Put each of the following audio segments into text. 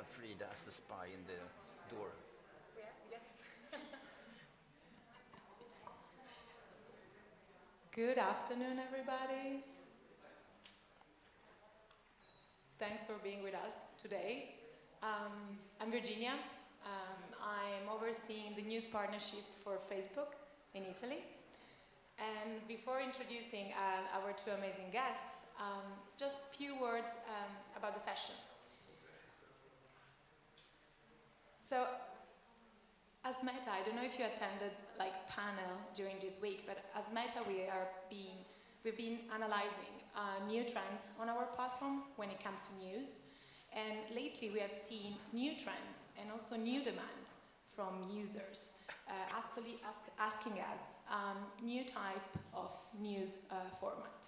have Frida as a spy in the door. Yeah, yes. Good afternoon, everybody. Thanks for being with us today. I'm Virginia. I'm overseeing the news partnership for Facebook in Italy. And before introducing our two amazing guests, just a few words about the session. So, as Meta, I don't know if you attended panel during this week, but as Meta we've been analyzing new trends on our platform when it comes to news. And lately we have seen new trends and also new demand from users asking us new type of news format.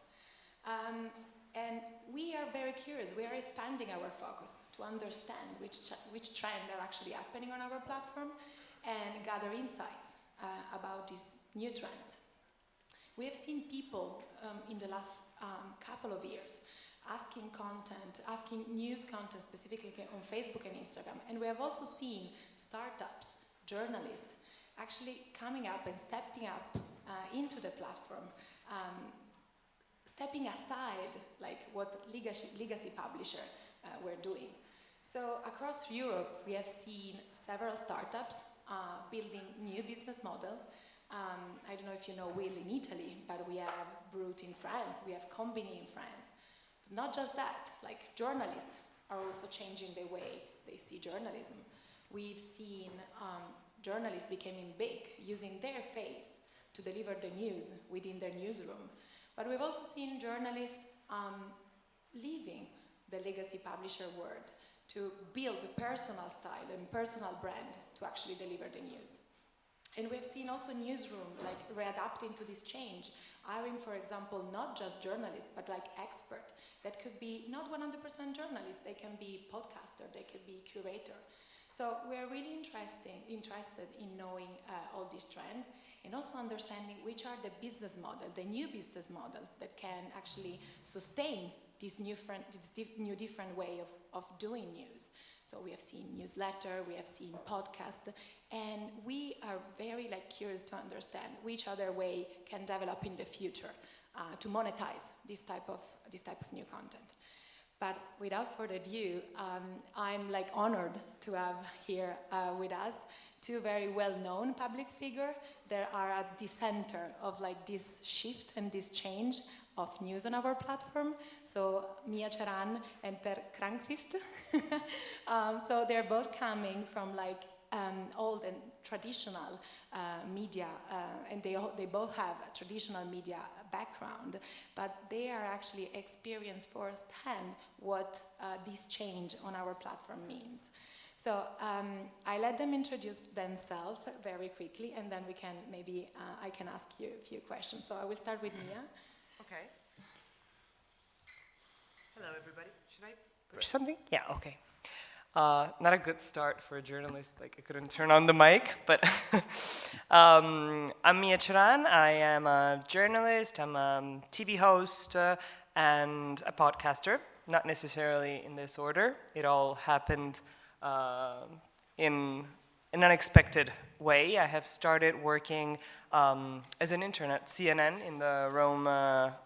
And we are very curious. We are expanding our focus to understand which trends are actually happening on our platform and gather insights about these new trends. We have seen people in the last couple of years asking news content specifically on Facebook and Instagram. And we have also seen startups, journalists, actually coming up and stepping up into the platform, stepping aside what legacy publisher were doing. So across Europe, we have seen several startups building new business model. I don't know if you know Will in Italy, but we have Brut in France, we have Combini in France. But not just that, journalists are also changing the way they see journalism. We've seen journalists becoming big, using their face to deliver the news within their newsroom. But we've also seen journalists leaving the legacy publisher world to build a personal style and personal brand to actually deliver the news. And we've seen also newsroom readapting to this change, hiring, for example, not just journalists, but expert that could be not 100% journalists, they can be podcaster, they could be curator. So we're really interested in knowing all this trend and also understanding which are the business model, the new business model that can actually sustain this new different way of doing news. So we have seen newsletter, we have seen podcast, and we are very curious to understand which other way can develop in the future to monetize this type of new content. But without further ado, I'm honored to have here with us two very well-known public figures that are at the center of this shift and this change of news on our platform. So Mia Ceran and Per Grankvist. So they're both coming from old and traditional media, and they both have a traditional media background, but they are actually experienced firsthand what this change on our platform means. So I let them introduce themselves very quickly, and then we can I can ask you a few questions. So I will start with Mia. Okay. Hello, everybody. Should I push something? Yeah, okay. Not a good start for a journalist, I couldn't turn on the mic, but I'm Mia Ceran. I am a journalist, I'm a TV host, and a podcaster, not necessarily in this order. It all happened in an unexpected way. I have started working as an intern at CNN in the Rome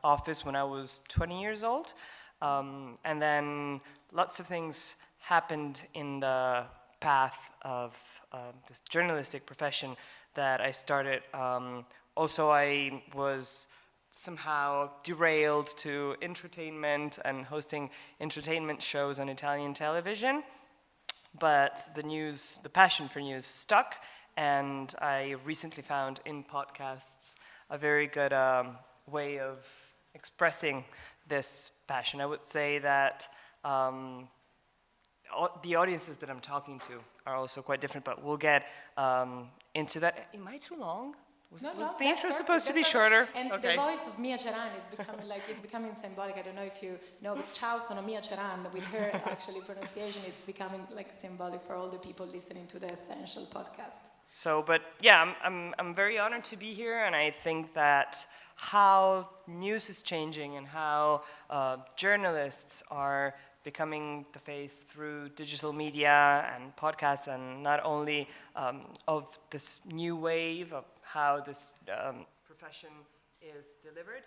office when I was 20 years old. And then lots of things happened in the path of this journalistic profession that I started. Also, I was somehow derailed to entertainment and hosting entertainment shows on Italian television. But the passion for news stuck, and I recently found in podcasts a very good way of expressing this passion. I would say that the audiences that I'm talking to are also quite different, but we'll get into that. Am I too long? Was the intro supposed to be shorter? And okay. The voice of Mia Ceran is becoming it's becoming symbolic. I don't know if you know, but ciao sono Mia Ceran, with her actually pronunciation, it's becoming symbolic for all the people listening to the Essential podcast. So, but yeah, I'm very honored to be here, and I think that how news is changing and how journalists are becoming the face through digital media and podcasts, and not only of this new wave of how this profession is delivered,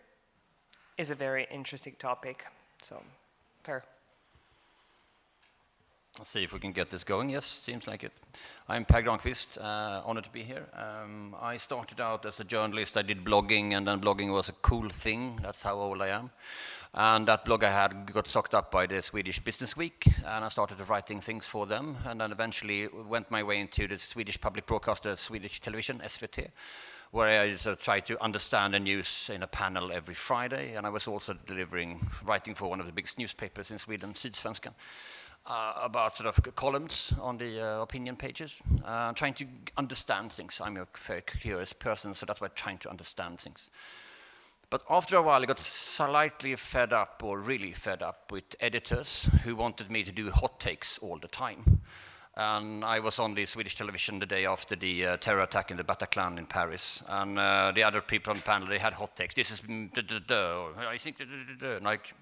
is a very interesting topic. So, Per. Let's see if we can get this going. Yes, seems like it. I'm Per Grankvist, honored to be here. I started out as a journalist. I did blogging, and then blogging was a cool thing. That's how old I am. And that blog I had got sucked up by the Swedish Business Week, and I started writing things for them, and then eventually went my way into the Swedish public broadcaster, Swedish television, SVT, where I sort of tried to understand the news in a panel every Friday, and I was also writing for one of the biggest newspapers in Sweden, Sydsvenskan, about sort of columns on the opinion pages, trying to understand things. I'm a very curious person, so that's why I'm trying to understand things. But after a while, I got slightly fed up, or really fed up, with editors who wanted me to do hot takes all the time. And I was on the Swedish television the day after the terror attack in the Bataclan in Paris. And the other people on the panel, they had hot takes. This is I think like,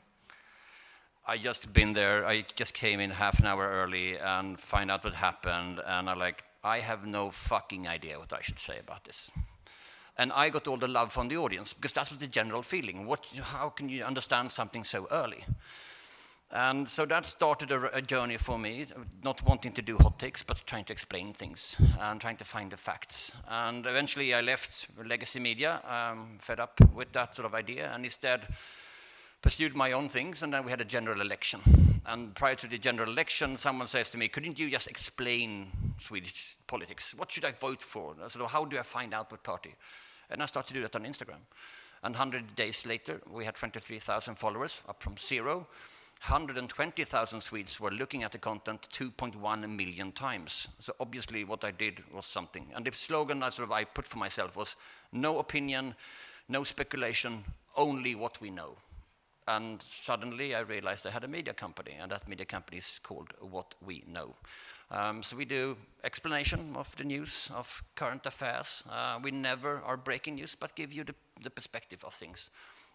I just been there. I just came in half an hour early and find out what happened. And I have no fucking idea what I should say about this. And I got all the love from the audience, because that's what the general feeling. How can you understand something so early? And so that started a journey for me, not wanting to do hot takes, but trying to explain things and trying to find the facts. And eventually I left legacy media, fed up with that sort of idea, and instead pursued my own things, and then we had a general election. And prior to the general election, someone says to me, couldn't you just explain Swedish politics? What should I vote for? So how do I find out what party? And I started to do that on Instagram. And 100 days later, we had 23,000 followers, up from 0. 120,000 Swedes were looking at the content 2.1 million times. So obviously what I did was something. And the slogan I put for myself was, no opinion, no speculation, only what we know. And suddenly I realized I had a media company, and that media company is called What We Know. So we do explanation of the news, of current affairs. We never are breaking news, but give you the perspective of things.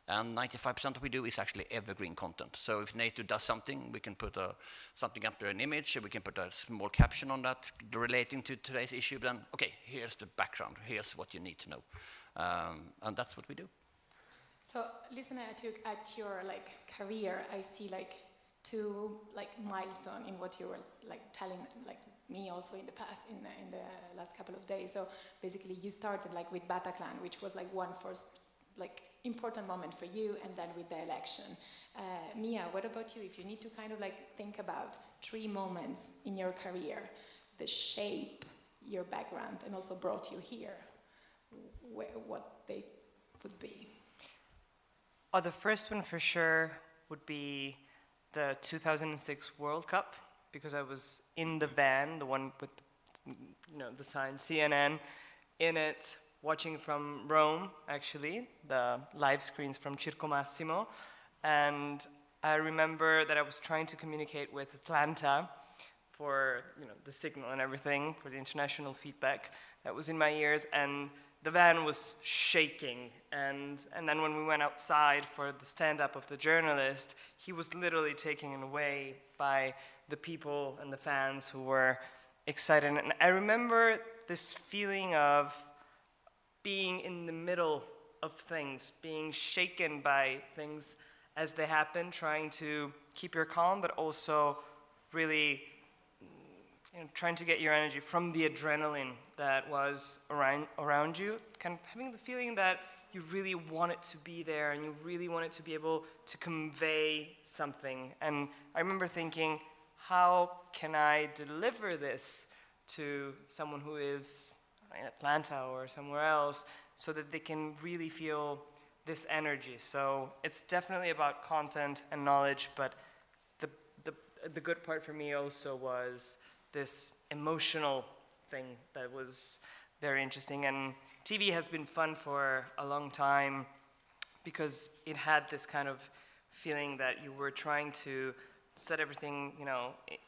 And 95% of what we do is actually evergreen content. So if NATO does something, we can put something up there, an image, we can put a small caption on that relating to today's issue. Then, okay, here's the background, here's what you need to know. And that's what we do. So listening at your career, I see two milestones in what you were telling me also in the past, in the last couple of days. So basically you started with Bataclan, which was one first important moment for you, and then with the election. Mia, what about you? If you need to kind of think about 3 moments in your career that shape your background and also brought you here, what they would be? The first one for sure would be the 2006 World Cup, because I was in the van, the one with the sign CNN in it, watching from Rome, actually, the live screens from Circo Massimo. And I remember that I was trying to communicate with Atlanta for the signal and everything, for the international feedback that was in my ears, and the van was shaking. And then when we went outside for the stand-up of the journalist, he was literally taken away by the people and the fans who were excited. And I remember this feeling of being in the middle of things, being shaken by things as they happen, trying to keep your calm, but also really trying to get your energy from the adrenaline that was around you, kind of having the feeling that you really want it to be there and you really want it to be able to convey something. And I remember thinking, how can I deliver this to someone who is in Atlanta or somewhere else so that they can really feel this energy? So it's definitely about content and knowledge, but the good part for me also was this emotional thing that was very interesting. And TV has been fun for a long time because it had this kind of feeling that you were trying to set everything,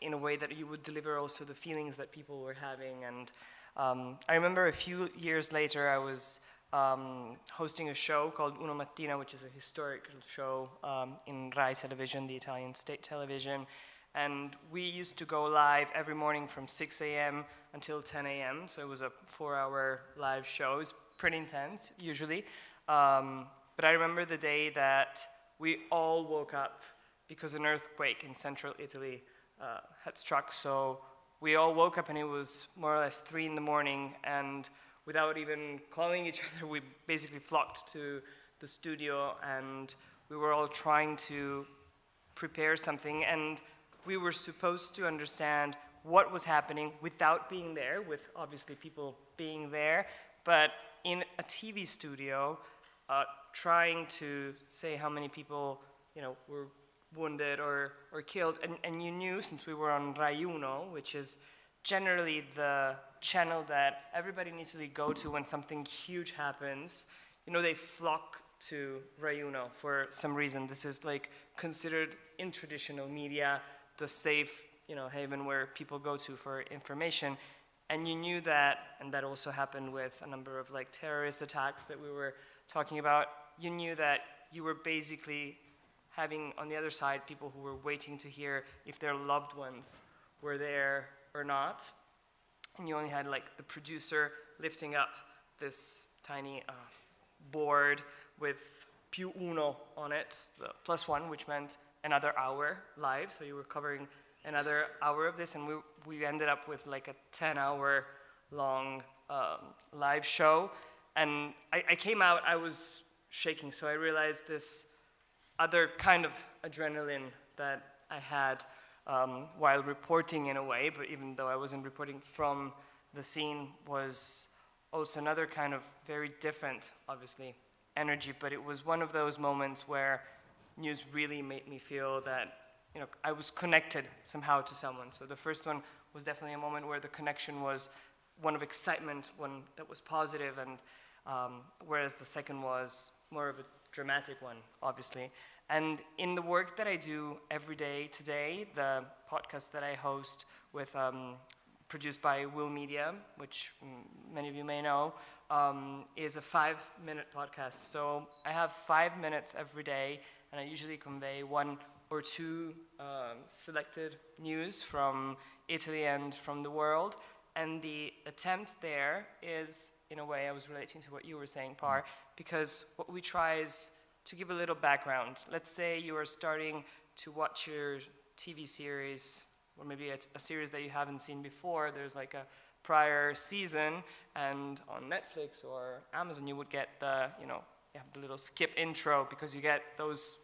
in a way that you would deliver also the feelings that people were having. And I remember a few years later, I was hosting a show called Uno Mattina, which is a historical show in Rai Television, the Italian state television. And we used to go live every morning from 6 a.m. until 10 a.m. So it was a 4-hour live show. It was pretty intense, usually. But I remember the day that we all woke up because an earthquake in central Italy had struck. So we all woke up and it was more or less 3 in the morning, and without even calling each other, we basically flocked to the studio and we were all trying to prepare something, and we were supposed to understand what was happening without being there, with obviously people being there, but in a TV studio, trying to say how many people, were wounded or killed. And you knew, since we were on Rai Uno, which is generally the channel that everybody needs to go to when something huge happens, they flock to Rai Uno for some reason. This is like considered in traditional media the safe, haven where people go to for information. And you knew that, and that also happened with a number of like terrorist attacks that we were talking about. You knew that you were basically having on the other side people who were waiting to hear if their loved ones were there or not. And you only had like the producer lifting up this tiny board with più uno on it, the +1, which meant another hour live. So you were covering another hour of this, and we ended up with like a 10-hour long live show. And I came out, I was shaking, so I realized this other kind of adrenaline that I had while reporting in a way, but even though I wasn't reporting from the scene, was also another kind of very different, obviously, energy. But it was one of those moments where news really made me feel that I was connected somehow to someone. So the first one was definitely a moment where the connection was one of excitement, one that was positive, and whereas the second was more of a dramatic one, obviously. And in the work that I do every day today, the podcast that I host with, produced by Will Media, which many of you may know, is a 5-minute podcast. So I have 5 minutes every day, and I usually convey 1 or 2 selected news from Italy and from the world. And the attempt there is, in a way, I was relating to what you were saying, Par, because what we try is to give a little background. Let's say you are starting to watch your TV series, or maybe it's a series that you haven't seen before. There's like a prior season, and on Netflix or Amazon you would get the, you have the little skip intro, because you get those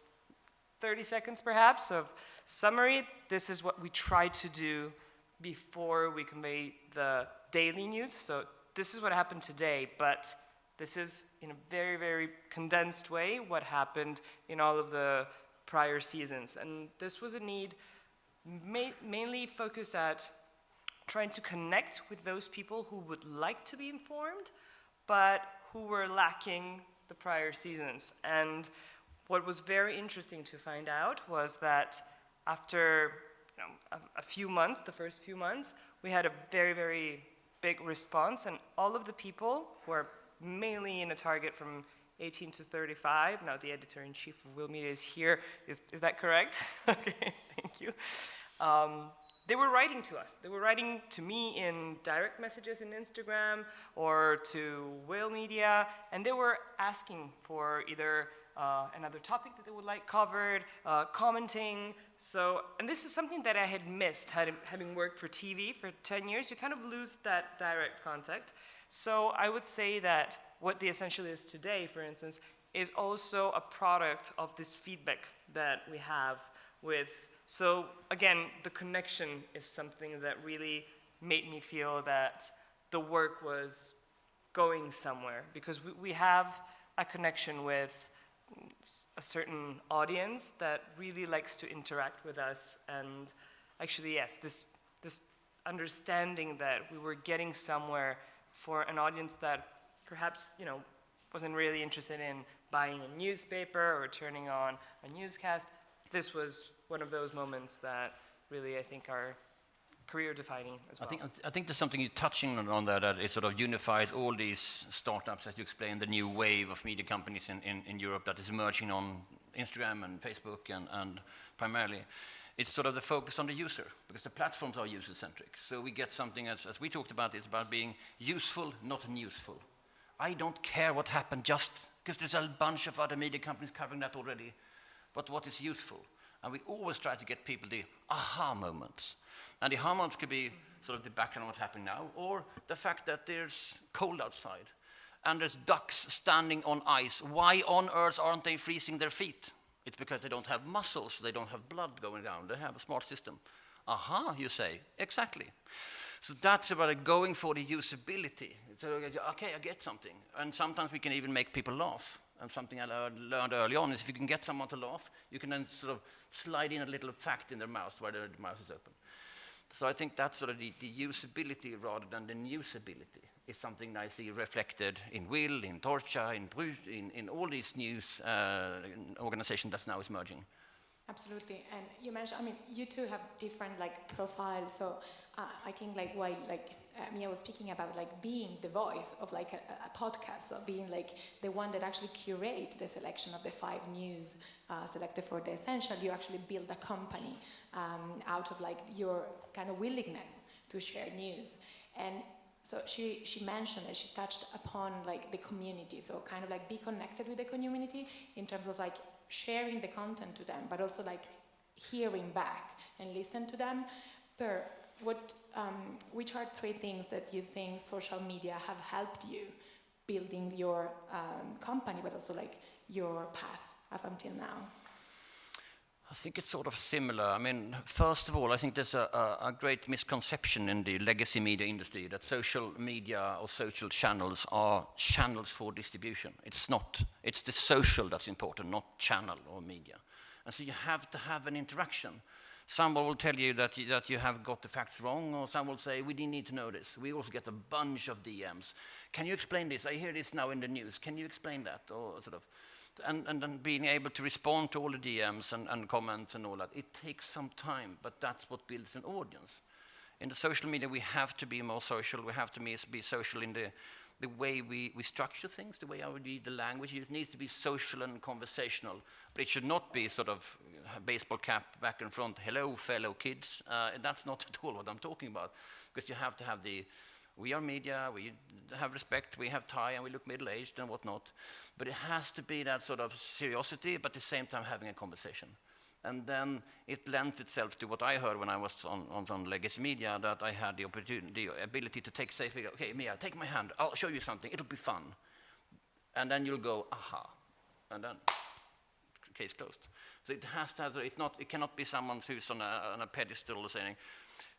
30 seconds perhaps of summary. This is what we try to do before we convey the daily news. So this is what happened today, but this is in a very, very condensed way what happened in all of the prior seasons. And this was a need mainly focused at trying to connect with those people who would like to be informed, but who were lacking the prior seasons. And what was very interesting to find out was that after a few months, the first few months, we had a very, very big response, and all of the people who are mainly in a target from 18 to 35, now the editor-in-chief of Will Media is here, is that correct? Okay, thank you. They were writing to us. They were writing to me in direct messages in Instagram or to Will Media, and they were asking for either another topic that they would like covered, commenting. So, and this is something that I had missed, having worked for TV for 10 years. You kind of lose that direct contact. So I would say that what The Essential is today, for instance, is also a product of this feedback that we have with. So again, the connection is something that really made me feel that the work was going somewhere, because we have a connection with a certain audience that really likes to interact with us. And actually, yes, this understanding that we were getting somewhere for an audience that perhaps, wasn't really interested in buying a newspaper or turning on a newscast. This was one of those moments that really, I think, are career defining as well. I think there's something you're touching on there that it sort of unifies all these startups, as you explained, the new wave of media companies in Europe that is emerging on Instagram and Facebook and primarily. It's sort of the focus on the user, because the platforms are user-centric. So we get something, as we talked about, it's about being useful, not unuseful. I don't care what happened just because there's a bunch of other media companies covering that already. But what is useful? And we always try to get people the aha moments. And the aha moments could be sort of the background of what's happening now, or the fact that there's cold outside, and there's ducks standing on ice. Why on earth aren't they freezing their feet? It's because they don't have muscles, they don't have blood going down, they have a smart system. Aha, you say, exactly. So that's about going for the usability. So, okay, I get something. And sometimes we can even make people laugh. And something I learned early on is if you can get someone to laugh, you can then sort of slide in a little fact in their mouth where the mouth is open. So I think that's sort of the usability rather than the newsability is something I see reflected in Will, in Torcha, in all these news organizations that now is merging. Absolutely, and you mentioned, I mean, you two have different like profiles, so I think like while like Mia was speaking about like being the voice of like a podcast, or being like the one that actually curate the selection of the 5 news selected for the essential, you actually build a company out of like your kind of willingness to share news. And so she mentioned it, she touched upon like the community, so kind of like be connected with the community in terms of like sharing the content to them, but also like hearing back and listen to them. Which are 3 things that you think social media have helped you building your company, but also like your path up until now? I think it's sort of similar. I mean, first of all, I think there's a great misconception in the legacy media industry that social media or social channels are channels for distribution. It's not. It's the social that's important, not channel or media. And so you have to have an interaction. Someone will tell you that you have got the facts wrong, or someone will say, we didn't need to know this. We also get a bunch of DMs. Can you explain this? I hear this now in the news. Can you explain that? Or sort of. And then being able to respond to all the DMs and comments and all that, it takes some time, but that's what builds an audience. In the social media, we have to be more social. We have to be social in the way we structure things, the way the language it needs to be social and conversational, but it should not be sort of a baseball cap back and front, hello, fellow kids. That's not at all what I'm talking about, because you have to have we are media, we have respect, we have tie, and we look middle-aged and whatnot. But it has to be that sort of seriosity, but at the same time having a conversation. And then it lends itself to what I heard when I was on legacy media, that I had the ability to take safely, okay, Mia, take my hand, I'll show you something, it'll be fun. And then you'll go, aha, and then case closed. So it has to have, it cannot be someone who's on a pedestal saying,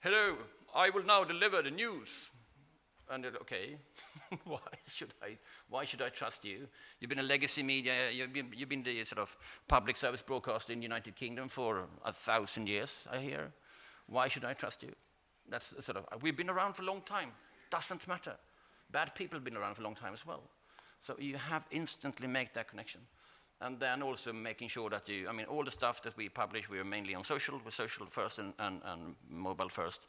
hello, I will now deliver the news. And okay, why should I trust you? You've been a legacy media, you've been the sort of public service broadcaster in the United Kingdom for 1,000 years, I hear. Why should I trust you? That's sort of, we've been around for a long time, doesn't matter. Bad people have been around for a long time as well. So you have instantly make that connection. And then also making sure that all the stuff that we publish, we are mainly on social, we're social first and mobile first.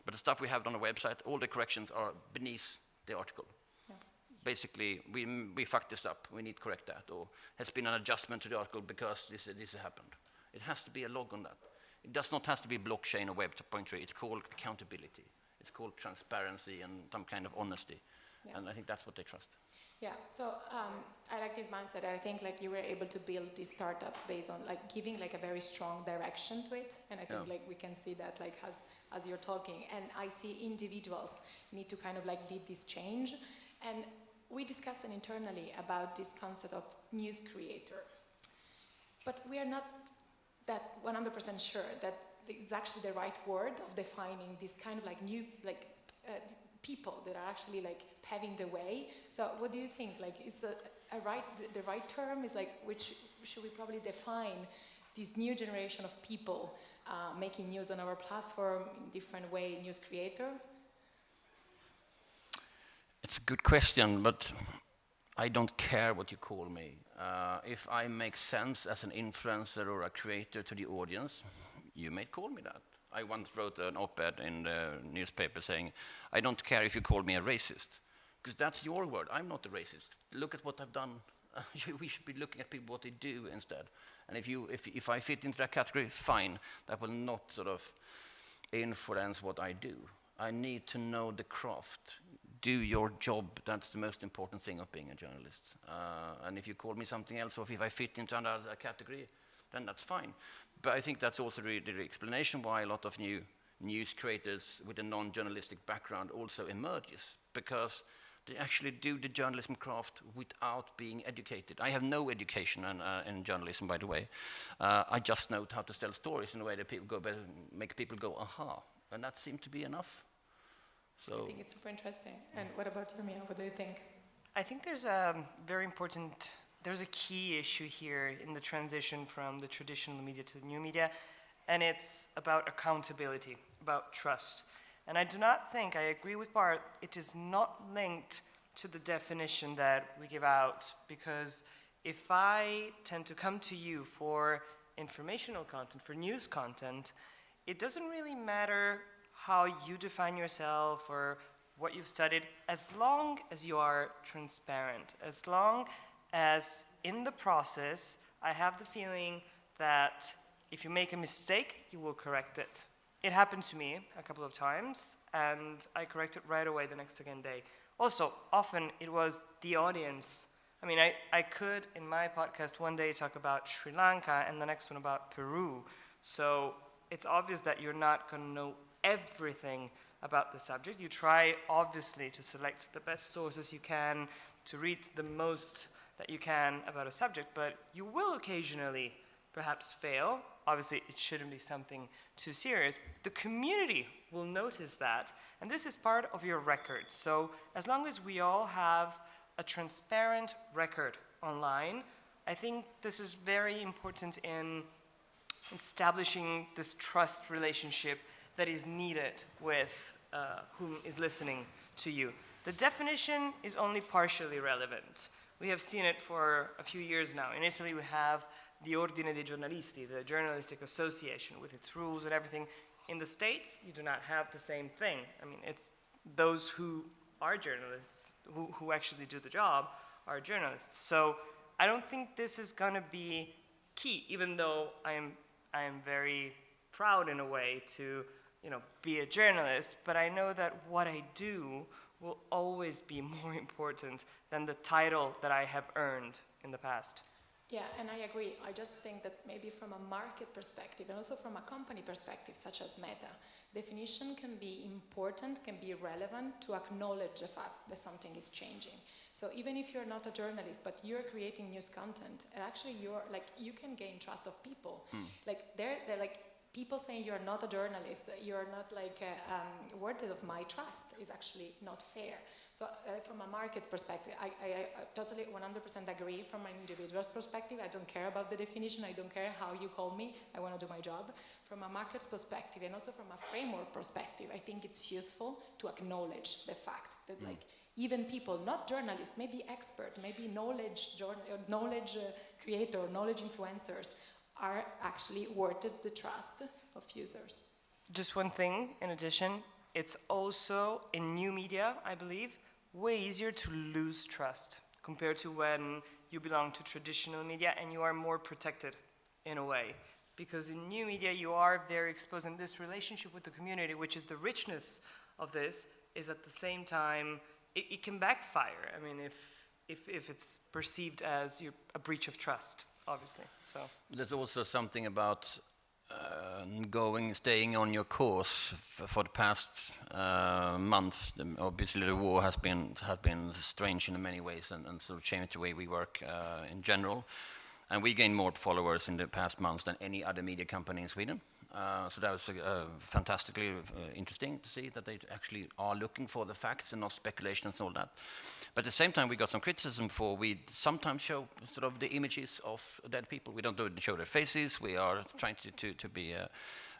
But the stuff we have on the website, all the corrections are beneath the article. Yeah. Basically, we fucked this up, we need to correct that, or has been an adjustment to the article because this happened. It has to be a log on that. It does not have to be blockchain or Web 2.3. It's called accountability. It's called transparency and some kind of honesty. Yeah. And I think that's what they trust. Yeah, so I like this mindset. I think like you were able to build these startups based on like giving like a very strong direction to it, and I think like we can see that like as you're talking, and I see individuals need to kind of like lead this change, and we discussed internally about this concept of news creator, but we are not that 100% sure that it's actually the right word of defining this kind of like new like people that are actually like paving the way. So what do you think? Like, is the right term is like, which should we probably define this new generation of people making news on our platform in different way, news creator? It's a good question, but I don't care what you call me. If I make sense as an influencer or a creator to the audience, you may call me that. I once wrote an op-ed in the newspaper saying, I don't care if you call me a racist, because that's your word. I'm not a racist. Look at what I've done. We should be looking at people, what they do instead. And if I fit into that category, fine. That will not sort of influence what I do. I need to know the craft. Do your job. That's the most important thing of being a journalist. And if you call me something else, or if I fit into another category, then that's fine. But I think that's also the explanation why a lot of new news creators with a non-journalistic background also emerges, because they actually do the journalism craft without being educated. I have no education in journalism, by the way. I just know how to tell stories in a way that make people go, aha. And that seemed to be enough. So I think it's super interesting. And what about you, Mia? What do you think? I think there's a key issue here in the transition from the traditional media to the new media, and it's about accountability, about trust. And I do not think, I agree with Bart, it is not linked to the definition that we give out, because if I tend to come to you for informational content, for news content, it doesn't really matter how you define yourself or what you've studied, as long as you are transparent, as long as in the process I have the feeling that if you make a mistake, you will correct it. It happened to me a couple of times, and I corrected right away the next again day. Also, often it was the audience. I mean, I could, in my podcast, one day talk about Sri Lanka and the next one about Peru. So it's obvious that you're not going to know everything about the subject. You try, obviously, to select the best sources you can, to read the most that you can about a subject, but you will occasionally perhaps fail. Obviously, it shouldn't be something too serious. The community will notice that, and this is part of your record. So as long as we all have a transparent record online, I think this is very important in establishing this trust relationship that is needed with whom is listening to you. The definition is only partially relevant. We have seen it for a few years now. In Italy, we have the Ordine dei Giornalisti, the journalistic association with its rules and everything. In the States, you do not have the same thing. I mean, it's those who are journalists, who actually do the job, are journalists. So I don't think this is going to be key, even though I am very proud in a way to, be a journalist, but I know that what I do will always be more important than the title that I have earned in the past. Yeah, and I agree. I just think that maybe from a market perspective and also from a company perspective, such as Meta, definition can be important, can be relevant to acknowledge the fact that something is changing. So even if you're not a journalist, but you're creating news content, and actually you can gain trust of people. They're people saying you're not a journalist, you're not worthy of my trust is actually not fair. So from a market perspective, I totally 100% agree. From an individual's perspective, I don't care about the definition, I don't care how you call me, I want to do my job. From a market perspective and also from a framework perspective, I think it's useful to acknowledge the fact that even people, not journalists, maybe expert, maybe knowledge creator, knowledge influencers, are actually worth the trust of users. Just one thing in addition, it's also in new media, I believe, way easier to lose trust compared to when you belong to traditional media and you are more protected in a way. Because in new media you are very exposed, and this relationship with the community, which is the richness of this, is at the same time, it can backfire. I mean, if it's perceived as a breach of trust, obviously. So there's also something about staying on your course for the past month. Obviously, the war has been strange in many ways and sort of changed the way we work in general. And we gained more followers in the past months than any other media company in Sweden. So that was fantastically interesting to see that they actually are looking for the facts and not speculations and all that. But at the same time, we got some criticism for we sometimes show sort of the images of dead people. We don't show their faces. We are trying to be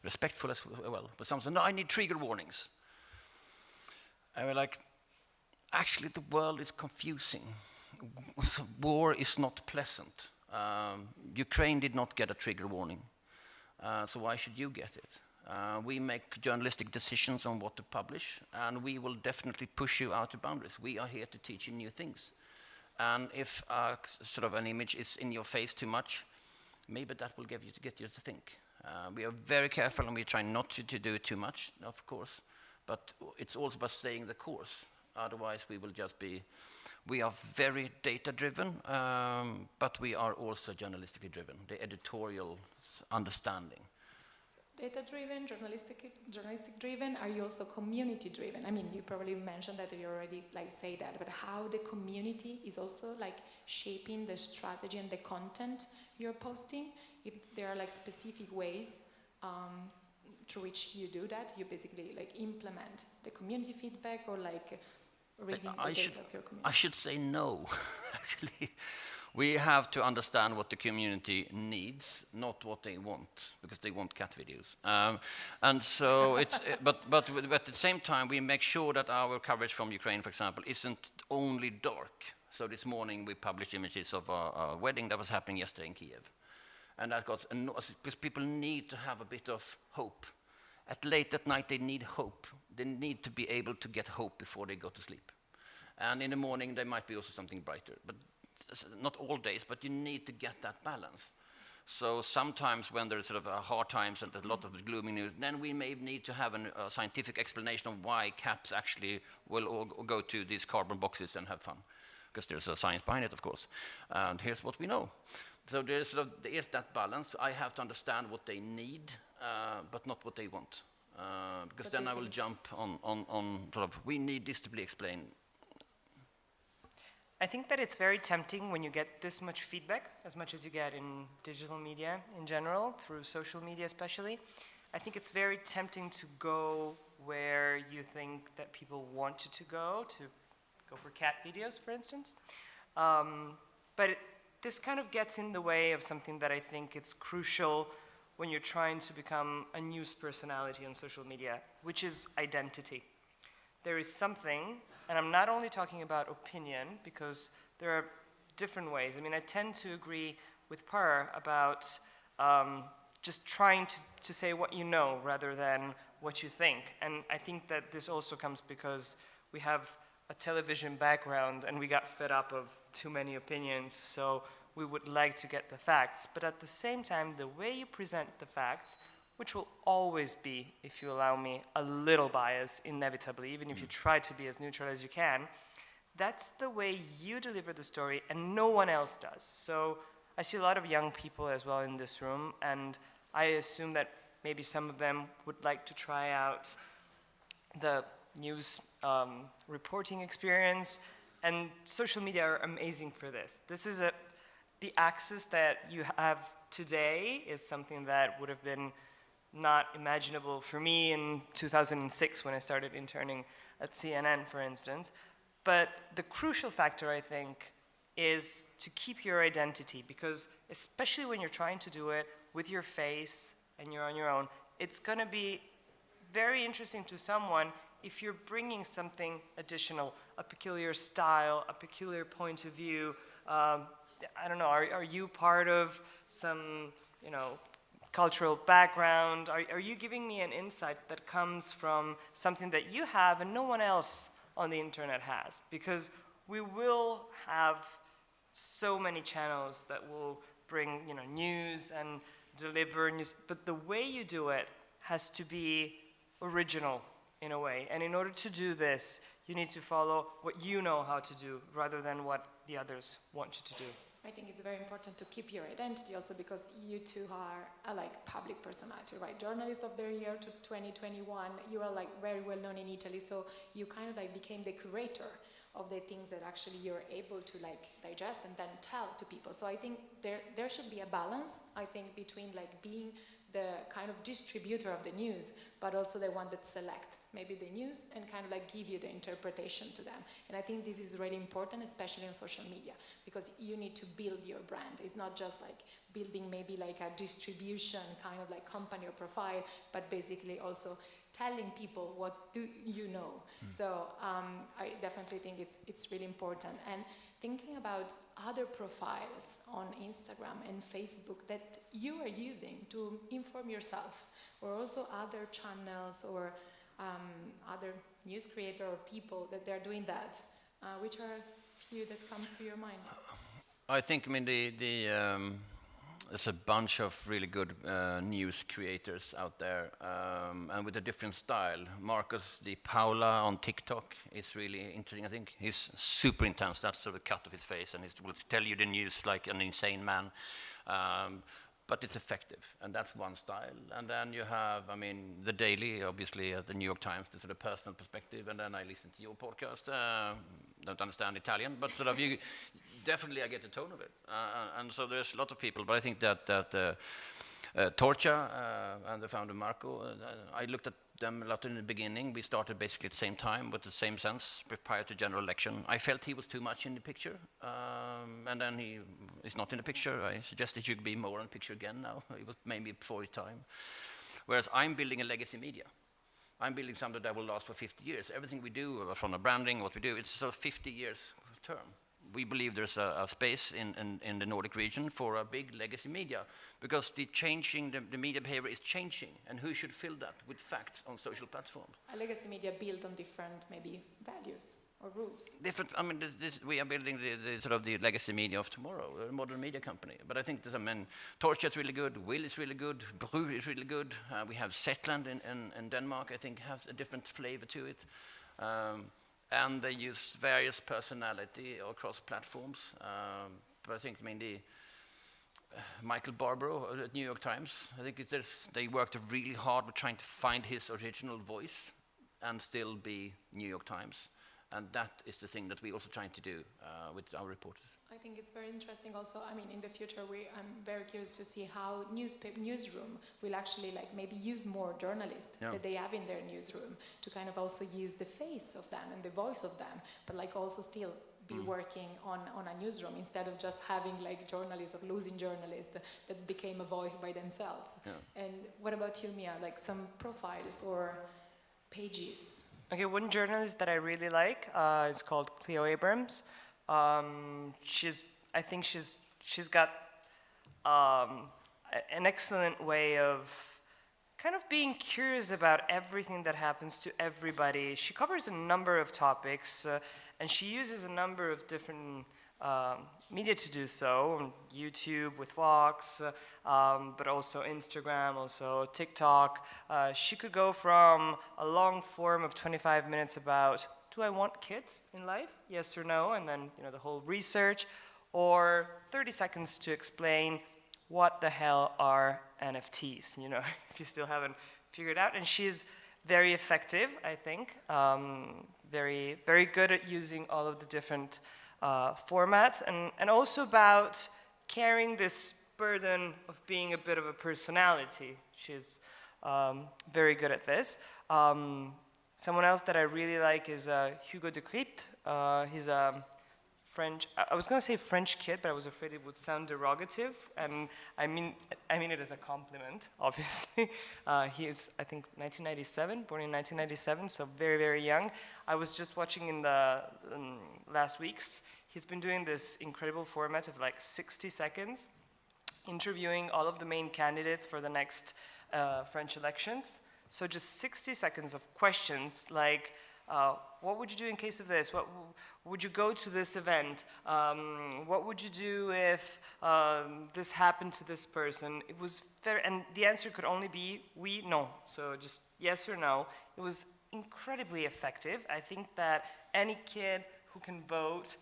respectful as well. But some said, no, I need trigger warnings. And we're like, actually, the world is confusing. War is not pleasant. Ukraine did not get a trigger warning. So why should you get it? We make journalistic decisions on what to publish, and we will definitely push you out to boundaries. We are here to teach you new things. And if sort of an image is in your face too much, maybe that will get you to think. We are very careful, and we try not to do it too much, of course. But it's also about staying the course. Otherwise, we will just be. We are very data-driven, but we are also journalistically driven. The editorial understanding. Data-driven, journalistic-driven. Are you also community-driven? I mean, you probably mentioned that you already say that, but how the community is also shaping the strategy and the content you're posting. If there are specific ways through which you do that, you basically implement the community feedback or reading the data of your community. I should say no, actually. We have to understand what the community needs, not what they want, because they want cat videos. And so it's, but at the same time, we make sure that our coverage from Ukraine, for example, isn't only dark. So this morning we published images of a wedding that was happening yesterday in Kiev. And that got because people need to have a bit of hope. Late at night, they need hope. They need to be able to get hope before they go to sleep. And in the morning, there might be also something brighter. But not all days, but you need to get that balance. So sometimes when there's sort of hard times and a lot of gloomy news, then we may need to have a scientific explanation of why cats actually will all go to these cardboard boxes and have fun. Because there's a science behind it, of course. And here's what we know. So there's that balance. I have to understand what they need, but not what they want. Because then I will jump on sort of, we need this to be explained. I think that it's very tempting when you get this much feedback, as much as you get in digital media in general, through social media especially. I think it's very tempting to go where you think that people want you to go for cat videos, for instance. But this kind of gets in the way of something that I think it's crucial when you're trying to become a news personality on social media, which is identity. There is something, and I'm not only talking about opinion, because there are different ways. I mean, I tend to agree with Per about just trying to say what you know rather than what you think. And I think that this also comes because we have a television background and we got fed up of too many opinions, so we would like to get the facts. But at the same time, the way you present the facts, which will always be, if you allow me, a little bias, inevitably, even if you try to be as neutral as you can, that's the way you deliver the story and no one else does. So I see a lot of young people as well in this room, and I assume that maybe some of them would like to try out the news reporting experience, and social media are amazing for this. This is the access that you have today is something that would have been not imaginable for me in 2006 when I started interning at CNN, for instance. But the crucial factor, I think, is to keep your identity, because especially when you're trying to do it with your face and you're on your own, it's going to be very interesting to someone if you're bringing something additional, a peculiar style, a peculiar point of view. I don't know, are you part of some, cultural background? Are you giving me an insight that comes from something that you have and no one else on the internet has? Because we will have so many channels that will bring, news and deliver news, but the way you do it has to be original in a way. And in order to do this, you need to follow what you know how to do rather than what the others want you to do. I think it's very important to keep your identity also, because you two are a public personality, right? Journalist of the year to 2021, you are very well known in Italy, so you kind of became the curator of the things that actually you're able to digest and then tell to people. So I think there should be a balance, I think, between being the kind of distributor of the news, but also the one that select maybe the news and kind of give you the interpretation to them. And I think this is really important, especially on social media, because you need to build your brand. It's not just building maybe a distribution kind of company or profile, but basically also telling people what do you know. So I definitely think it's really important. And thinking about other profiles on Instagram and Facebook that you are using to inform yourself, or also other channels or other news creator or people that they're doing that, which are few that comes to your mind? I think, I mean, there's a bunch of really good news creators out there, and with a different style. Marcus Di Paola on TikTok is really interesting, I think. He's super intense, that's sort of the cut of his face, and he will tell you the news like an insane man. But it's effective, and that's one style. And then you have, I mean, The Daily, obviously, at the New York Times, the sort of personal perspective, and then I listen to your podcast. Don't understand Italian, but sort of you, definitely I get the tone of it. And so there's a lot of people, but I think that Torcha and the founder Marco, I looked at them a lot in the beginning. We started basically at the same time with the same sense prior to general election. I felt he was too much in the picture, and then he is not in the picture. I suggested he should be more in the picture again now. It was maybe before his time. Whereas I'm building a legacy media. I'm building something that will last for 50 years. Everything we do, from the branding, what we do, it's sort of 50 years term. We believe there's a space in the Nordic region for a big legacy media, because the media behavior is changing, and who should fill that with facts on social platforms? A legacy media built on different, maybe, values or rules. Different. I mean, we are building the sort of the legacy media of tomorrow, a modern media company. But I think there's, I mean, Torcha is really good, Will is really good, Bru is really good. We have Zetland in Denmark, I think, has a different flavor to it. And they use various personality across platforms. But I think, I mean, Michael Barbaro at New York Times, I think they worked really hard with trying to find his original voice and still be New York Times. And that is the thing that we're also trying to do with our reporters. I think it's very interesting also, I mean, in the future, I'm very curious to see how newsroom will actually maybe use more journalists that they have in their newsroom to kind of also use the face of them and the voice of them, but also still be working on a newsroom instead of just having journalists or losing journalists that became a voice by themselves. Yeah. And what about you, Mia? Some profiles or pages? Okay, one journalist that I really like is called Cleo Abrams. I think she's got an excellent way of kind of being curious about everything that happens to everybody. She covers a number of topics, and she uses a number of different media to do so. On YouTube with Vox, but also Instagram, also TikTok. She could go from a long form of 25 minutes about, do I want kids in life? Yes or no? And then, the whole research. Or 30 seconds to explain what the hell are NFTs, if you still haven't figured out. And she's very effective, I think. Very, very good at using all of the different formats. And also about carrying this burden of being a bit of a personality. She's very good at this. Someone else that I really like is Hugo de Crypte. He's a French, I was going to say French kid, but I was afraid it would sound derogative, and I mean it as a compliment, obviously. He is, I think, born in 1997, so very, very young. I was just watching in the last weeks. He's been doing this incredible format of 60 seconds, interviewing all of the main candidates for the next French elections. So just 60 seconds of questions like, what would you do in case of this? What would you go to this event? What would you do if this happened to this person? It was fair, and the answer could only be oui, no. So just yes or no. It was incredibly effective. I think that any kid who can vote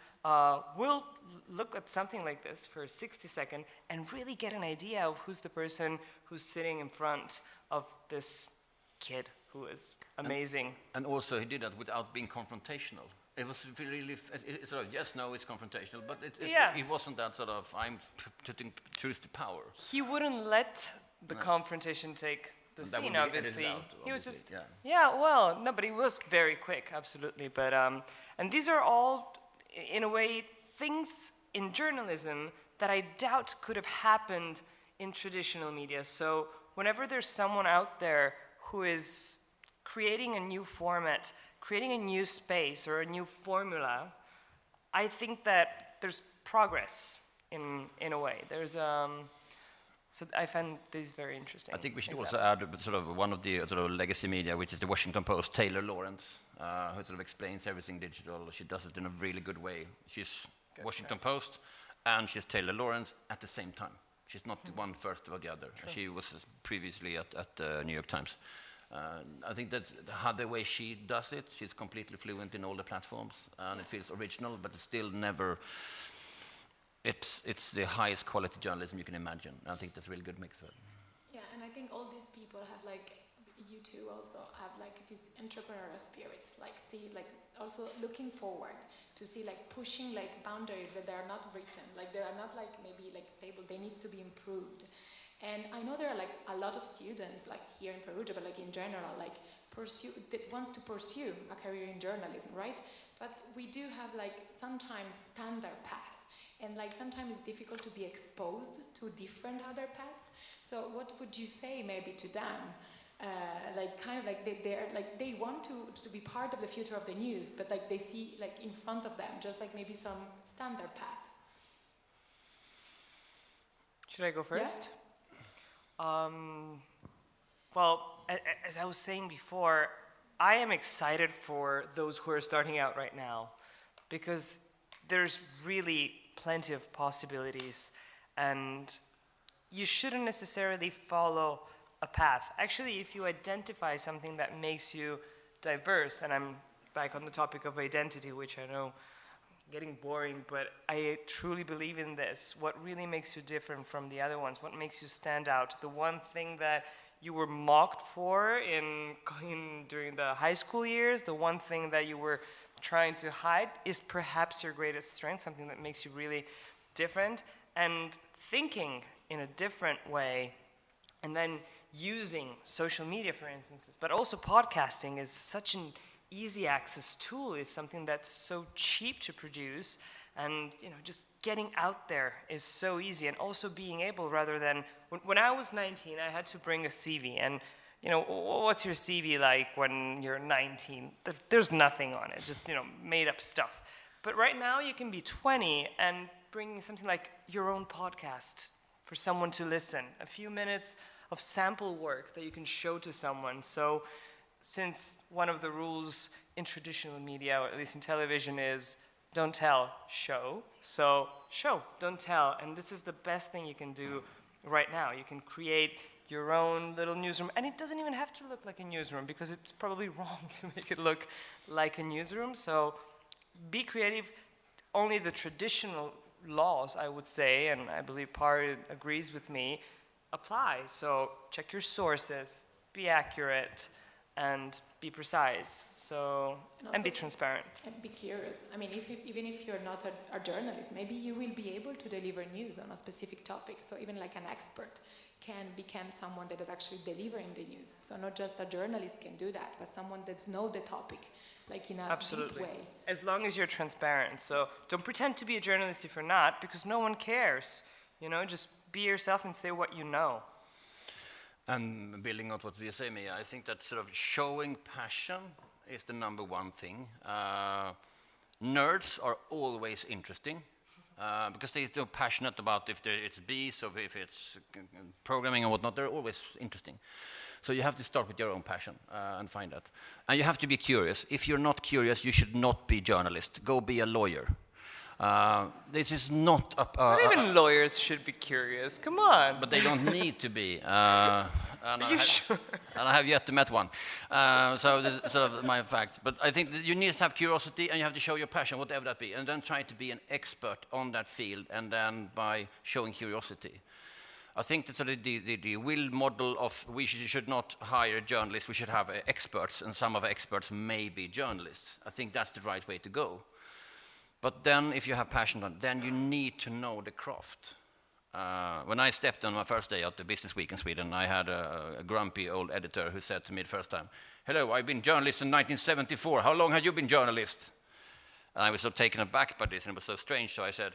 will look at something like this for 60 seconds and really get an idea of who's the person who's sitting in front of this kid who is amazing. And also he did that without being confrontational. It was really, sort of, yes, no, it's confrontational, but it wasn't that sort of, I'm putting truth to power. He wouldn't let the confrontation take the scene, obviously. He was just, but he was very quick, absolutely. But, and these are all, in a way, things in journalism that I doubt could have happened in traditional media. So whenever there's someone out there who is creating a new format, creating a new space or a new formula, I think that there's progress in a way. There's so I find this very interesting. I think we should example. also add sort of one of the sort of legacy media, which is the Washington Post, Taylor Lawrence, who sort of explains everything digital. She does it in a really good way. She's Washington Post, and she's Taylor Lawrence at the same time. She's not one first or the other. Sure. She was previously at the New York Times. I think that's the way she does it. She's completely fluent in all the platforms, and it feels original, but it's still never. It's the highest quality journalism you can imagine. I think that's a really good mix of it. Yeah, and I think all these people have like, you two also have like this entrepreneurial spirit, like see, like also looking forward to see like pushing like boundaries that they are not written, like they are not like maybe like stable, they need to be improved. And I know there are like a lot of students like here in Perugia, but like in general, like that wants to pursue a career in journalism, right? But we do have like sometimes standard path. And like sometimes it's difficult to be exposed to different other paths. So what would you say maybe to them? Like kind of like they're like they want to be part of the future of the news, but like they see like in front of them just like maybe some standard path. Should I go first? Yeah. Well, as I was saying before, I am excited for those who are starting out right now, because there's really plenty of possibilities, and you shouldn't necessarily follow a path. Actually, if you identify something that makes you diverse, and I'm back on the topic of identity, which I know getting boring, but I truly believe in this. What really makes you different from the other ones? What makes you stand out? The one thing that you were mocked for during the high school years, the one thing that you were trying to hide is perhaps your greatest strength, something that makes you really different. And thinking in a different way, and then using social media, for instance, but also podcasting is such an easy access tool. It's something that's so cheap to produce, and just getting out there is so easy. And also being able, rather than when I was 19, I had to bring a CV, and what's your CV like when you're 19? There's nothing on it, just made up stuff. But right now you can be 20 and bring something like your own podcast for someone to listen, a few minutes of sample work that you can show to someone. So since one of the rules in traditional media, or at least in television, is don't tell, show. So show, don't tell. And this is the best thing you can do right now. You can create your own little newsroom, and it doesn't even have to look like a newsroom, because it's probably wrong to make it look like a newsroom. So be creative. Only the traditional laws, I would say, and I believe Par agrees with me, apply. So check your sources, be accurate, and be precise. So and be transparent. And be curious. I mean, even if you're not a journalist, maybe you will be able to deliver news on a specific topic. So even like an expert can become someone that is actually delivering the news. So not just a journalist can do that, but someone that knows the topic, like in a deep way. As long as you're transparent. So don't pretend to be a journalist if you're not, because no one cares. Just be yourself and say what you know. And building on what you say, Mia, I think that sort of showing passion is the number one thing. Nerds are always interesting. Because they're so passionate about if it's bees or if it's programming and whatnot, they're always interesting. So you have to start with your own passion and find that. And you have to be curious. If you're not curious, you should not be a journalist. Go be a lawyer. This is not Not even lawyers should be curious. Come on. But they don't need to be. And Are you sure? And I have yet to met one. So this is sort of my facts. But I think that you need to have curiosity, and you have to show your passion, whatever that be, and then try to be an expert on that field, and then by showing curiosity. I think that sort of the will model of we should not hire journalists, we should have experts, and some of our experts may be journalists. I think that's the right way to go. But then if you have passion, then you need to know the craft. When I stepped on my first day at the Business Week in Sweden, I had a grumpy old editor who said to me the first time, "Hello, I've been journalist in 1974. How long have you been journalist?" And I was so taken aback by this, and it was so strange, so I said,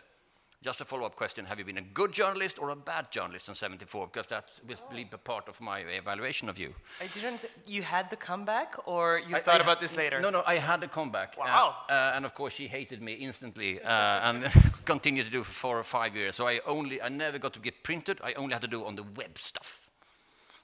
Just a follow-up question, have you been a good journalist or a bad journalist in 74? Because that will be a part of my evaluation of you. I didn't say, you had the comeback, or you thought about this later? No, I had a comeback. Wow. And of course she hated me instantly and continued to do for 4 or 5 years. So I never got to get printed, I only had to do on the web stuff.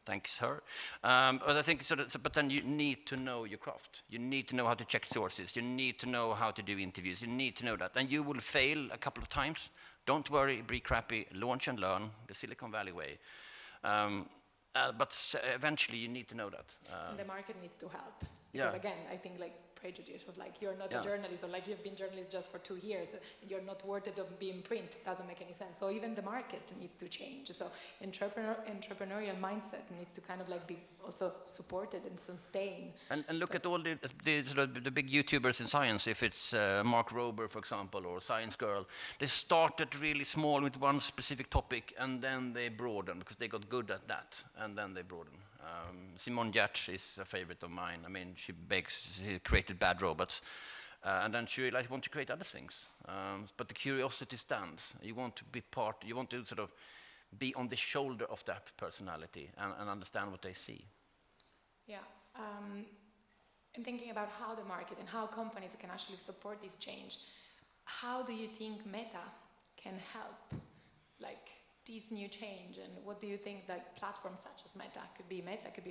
Thanks her. But I think, but then you need to know your craft. You need to know how to check sources. You need to know how to do interviews. You need to know that. And you will fail a couple of times. Don't worry, be crappy, launch and learn, the Silicon Valley way. But eventually you need to know that. And the market needs to help. Yeah. Because again, I think like prejudice of like you're not a journalist, or like you've been journalist just for 2 years and you're not worth it of being print, doesn't make any sense. So even the market needs to change. So entrepreneurial mindset needs to kind of like be also supported and sustained. And look at all the big YouTubers in science, if it's Mark Rober, for example, or Science Girl. They started really small with one specific topic and then they broadened because they got good at that, and then they broadened. Simone Giertz is a favorite of mine. I mean, she created bad robots, and then she realized, want to create other things. But the curiosity stands. You want to be you want to sort of be on the shoulder of that personality and understand what they see. Yeah, and thinking about how the market and how companies can actually support this change, how do you think Meta can help, like, this new change, and what do you think that platforms such as Meta, could be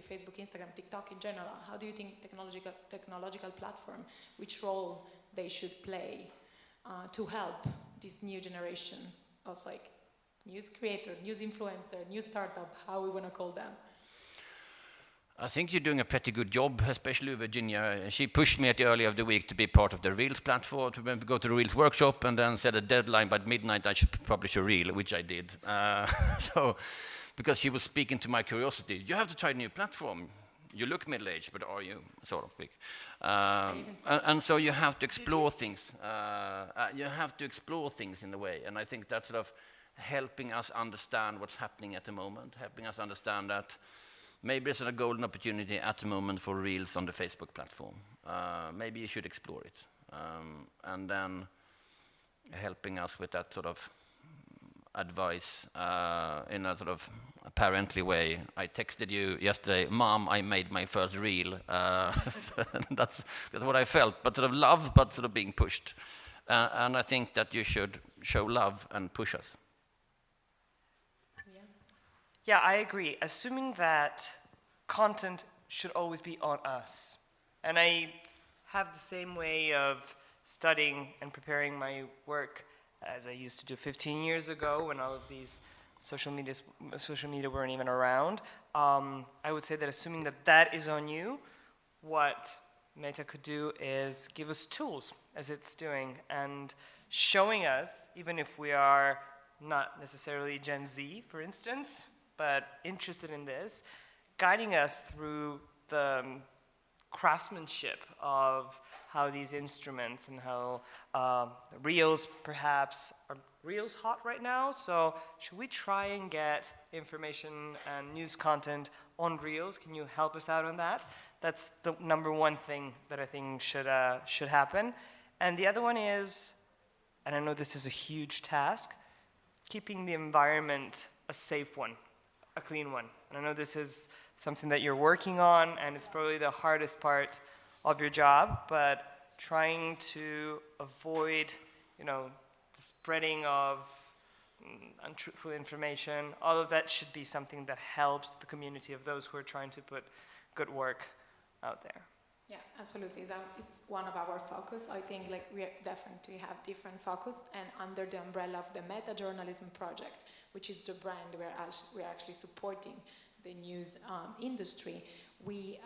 Facebook, Instagram, TikTok in general, how do you think technological platform, which role they should play to help this new generation of like news creator, news influencer, news startup, how we want to call them? I think you're doing a pretty good job, especially Virginia. She pushed me at the early of the week to be part of the Reels platform, to go to the Reels workshop, and then set a deadline by midnight I should publish a Reel, which I did. So, because she was speaking to my curiosity. You have to try a new platform. You look middle-aged, but are you? Sort of big. And so you have to explore things. You have to explore things in a way, and I think that's sort of helping us understand what's happening at the moment, helping us understand that maybe there's a golden opportunity at the moment for Reels on the Facebook platform. Maybe you should explore it. And then helping us with that sort of advice in a sort of parently way. I texted you yesterday, Mom, I made my first Reel. That's what I felt, but sort of love, but sort of being pushed. And I think that you should show love and push us. Yeah, I agree. Assuming that content should always be on us. And I have the same way of studying and preparing my work as I used to do 15 years ago when all of these social media weren't even around. I would say that assuming that that is on you, what Meta could do is give us tools, as it's doing, and showing us, even if we are not necessarily Gen Z, for instance, but interested in this, guiding us through the craftsmanship of how these instruments and how Reels perhaps, are Reels hot right now? So should we try and get information and news content on Reels? Can you help us out on that? That's the number one thing that I think should happen. And the other one is, and I know this is a huge task, keeping the environment a safe one, a clean one. And I know this is something that you're working on, and it's probably the hardest part of your job, but trying to avoid, the spreading of untruthful information, all of that should be something that helps the community of those who are trying to put good work out there. Yeah, absolutely. It's one of our focus. I think we definitely have different focus, and under the umbrella of the Meta Journalism Project, which is the brand we're actually supporting the news industry, we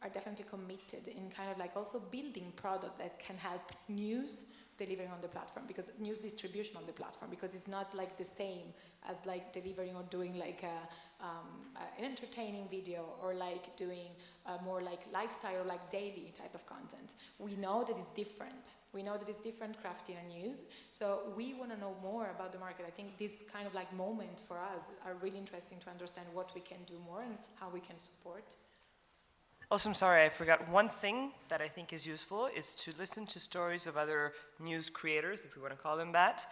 are definitely committed in kind of also building product that can help news delivering on the platform, because news distribution on the platform, because it's not the same as delivering or doing an entertaining video, or doing more lifestyle or daily type of content. We know that it's different. We know that it's different crafting and news. So we want to know more about the market. I think this kind of moment for us are really interesting to understand what we can do more and how we can support. Also, I'm sorry, I forgot one thing that I think is useful is to listen to stories of other news creators, if we want to call them that,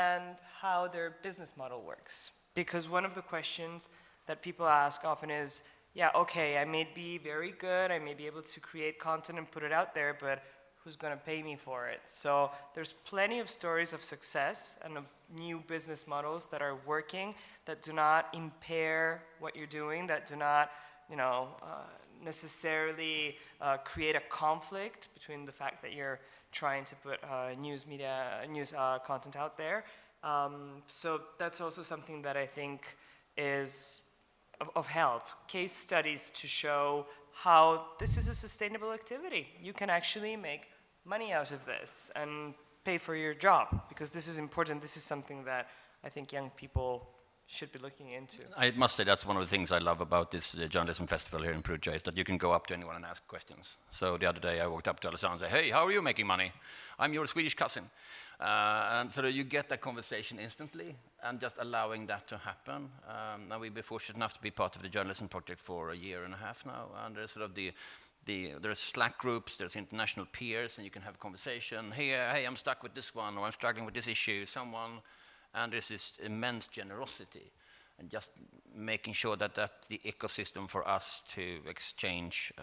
and how their business model works. Because one of the questions that people ask often is, yeah, okay, I may be very good, I may be able to create content and put it out there, but who's going to pay me for it? So there's plenty of stories of success and of new business models that are working, that do not impair what you're doing, that do not, necessarily create a conflict between the fact that you're trying to put news content out there. So that's also something that I think is of help. Case studies to show how this is a sustainable activity. You can actually make money out of this and pay for your job, because this is important. This is something that I think young people should be looking into. I must say that's one of the things I love about this journalism festival here in Perugia, is that you can go up to anyone and ask questions. So the other day I walked up to Alessandro and said, hey, how are you making money? I'm your Swedish cousin. And so you get that conversation instantly, and just allowing that to happen. Now we've been fortunate enough to be part of the journalism project for a year and a half now, and there's sort of there's Slack groups, there's international peers, and you can have a conversation. Hey, I'm stuck with this one, or I'm struggling with this issue. And there's this immense generosity, and just making sure that that's the ecosystem for us to exchange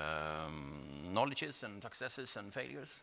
knowledges and successes and failures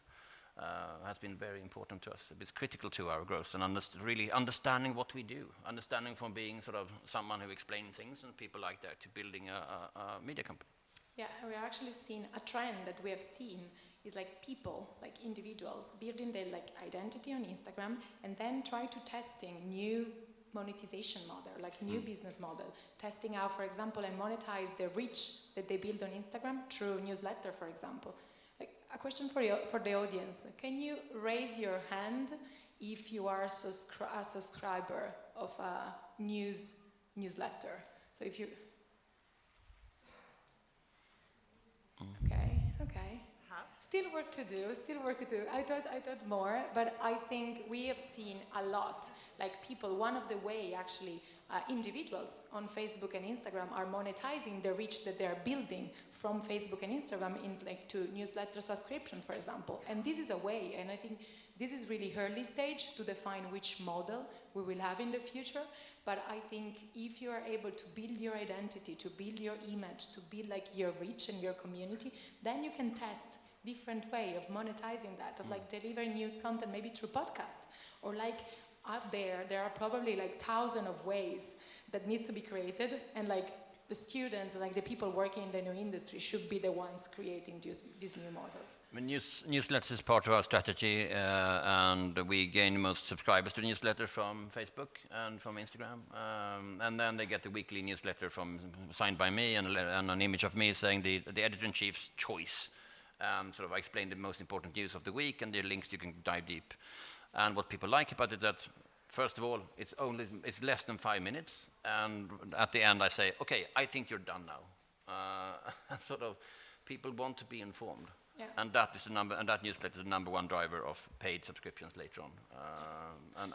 has been very important to us. It's critical to our growth, and really understanding what we do, understanding from being sort of someone who explains things and people like that to building a media company. Yeah, we're actually seeing a trend that we have seen is like people, like individuals, building their like identity on Instagram and then try to testing new monetization model, like new business model, testing out, for example, and monetize the reach that they build on Instagram through newsletter, for example. Like, a question for the audience: can you raise your hand if you are a subscriber of a newsletter? So if you Okay. Still work to do. I thought more, but I think we have seen a lot. Like people, one of the way actually individuals on Facebook and Instagram are monetizing the reach that they're building from Facebook and Instagram in like to newsletter subscription, for example. And this is a way, and I think this is really early stage to define which model we will have in the future. But I think if you are able to build your identity, to build your image, to build like your reach and your community, then you can test different way of monetizing that, of like delivering news content maybe through podcast, or like out there are probably like thousands of ways that need to be created, and like the students, like the people working in the new industry should be the ones creating these new models. I mean, newsletters is part of our strategy, and we gain most subscribers to the newsletter from Facebook and from Instagram, and then they get the weekly newsletter signed by me and an image of me saying the editor-in-chief's choice. Sort of I explain the most important news of the week, and the links you can dive deep. And what people like about it is that, first of all, it's less than 5 minutes, and at the end I say, okay, I think you're done now. Sort of, people want to be informed, and that is that newsletter is the number one driver of paid subscriptions later on.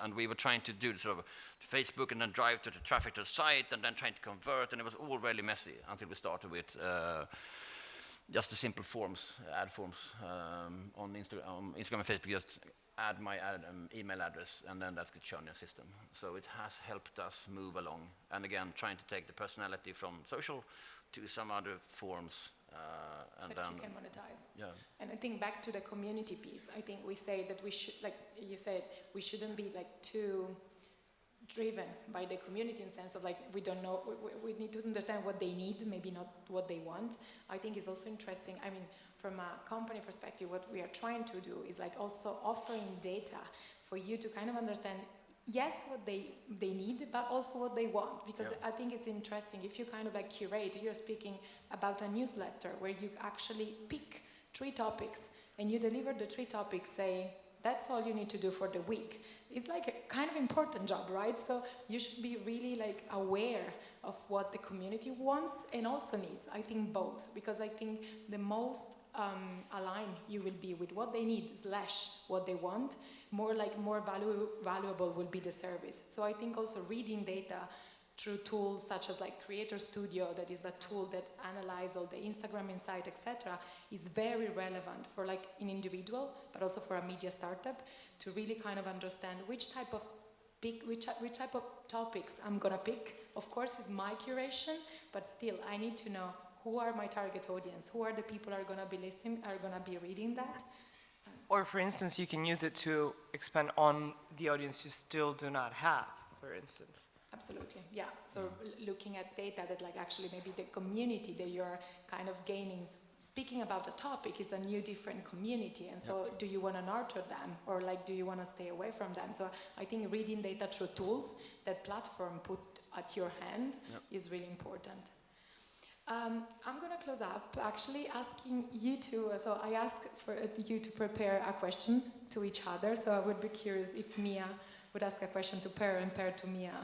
And we were trying to do sort of Facebook and then drive to the traffic to the site, and then trying to convert, and it was all really messy until we started with. Just the simple forms, ad forms on Instagram and Facebook. Just add my email address, and then that's the churn system. So it has helped us move along. And again, trying to take the personality from social to some other forms, and that then you can monetize. Yeah. And I think back to the community piece. I think we say that we should, like you said, we shouldn't be like too driven by the community in the sense of like we don't know, we need to understand what they need, maybe not what they want. I think it's also interesting, I mean, from a company perspective, what we are trying to do is like also offering data for you to kind of understand, yes, what they need, but also what they want. Because I think it's interesting, if you kind of like curate, you're speaking about a newsletter where you actually pick 3 topics and you deliver the 3 topics saying, that's all you need to do for the week. It's like a kind of important job, right? So you should be really like aware of what the community wants and also needs. I think both, because I think the most aligned you will be with what they need / what they want, more valuable will be the service. So I think also reading data through tools such as like Creator Studio, that is a tool that analyzes all the Instagram insight, etc., is very relevant for like an individual, but also for a media startup, to really kind of understand which type of pick which type of topics I'm gonna pick. Of course, it's my curation, but still, I need to know who are my target audience, who are the people are gonna be listening, are gonna be reading that. Or for instance, you can use it to expand on the audience you still do not have, for instance. Absolutely, yeah. So looking at data that like actually maybe the community that you're kind of gaining, speaking about a topic, it's a new different community, and so do you want to nurture them, or like do you want to stay away from them? So I think reading data through tools that platform put at your hand is really important. I'm going to close up actually asking you to, so I ask for you to prepare a question to each other, so I would be curious if Mia would ask a question to Per and Per to Mia.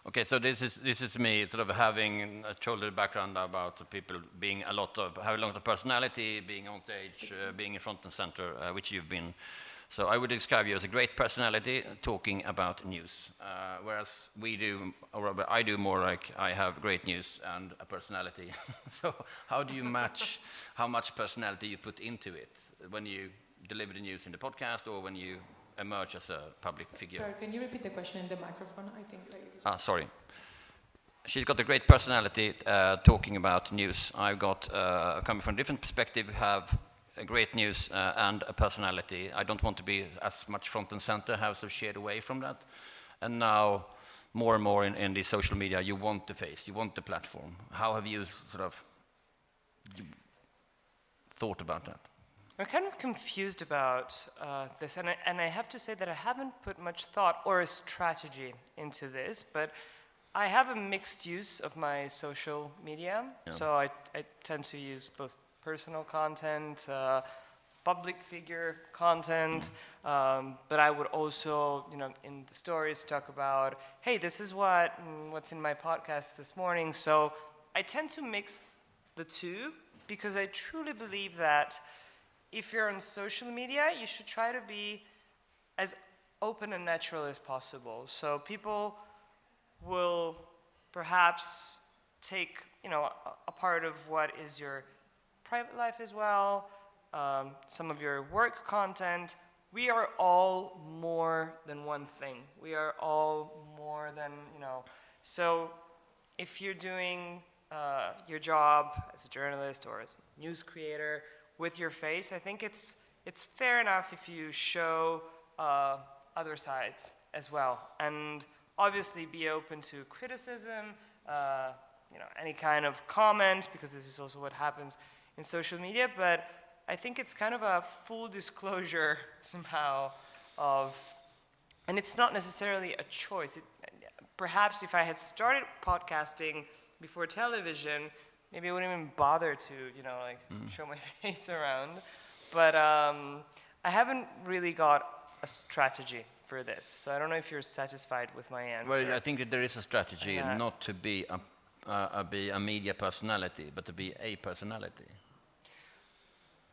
Okay, so this is me sort of having a shoulder background about people being having a lot of personality, being on stage, being in front and center, which you've been. So I would describe you as a great personality talking about news, whereas I do more like I have great news and a personality. So how do you match how much personality you put into it when you deliver the news in the podcast or when you emerge as a public figure? Per, can you repeat the question in the microphone? I think. Sorry. She's got a great personality talking about news. I've got, coming from a different perspective, have a great news and a personality. I don't want to be as much front and center, have some shared away from that. And now, more and more in the social media, you want the face, you want the platform. How have you sort of thought about that? I'm kind of confused about this, and I have to say that I haven't put much thought or a strategy into this, but I have a mixed use of my social media. Yeah. So I tend to use both personal content, public figure content, but I would also, in the stories talk about, hey, this is what's in my podcast this morning. So I tend to mix the two because I truly believe that if you're on social media, you should try to be as open and natural as possible. So people will perhaps take, a part of what is your private life as well, some of your work content. We are all more than one thing. We are all more than, So if you're doing your job as a journalist or as a news creator with your face, I think it's fair enough if you show other sides as well. And obviously be open to criticism, any kind of comment, because this is also what happens in social media, but I think it's kind of a full disclosure somehow and it's not necessarily a choice. Perhaps if I had started podcasting before television, maybe I wouldn't even bother to, show my face around. But I haven't really got a strategy for this, so I don't know if you're satisfied with my answer. Well, I think that there is a strategy not to be a media personality, but to be a personality.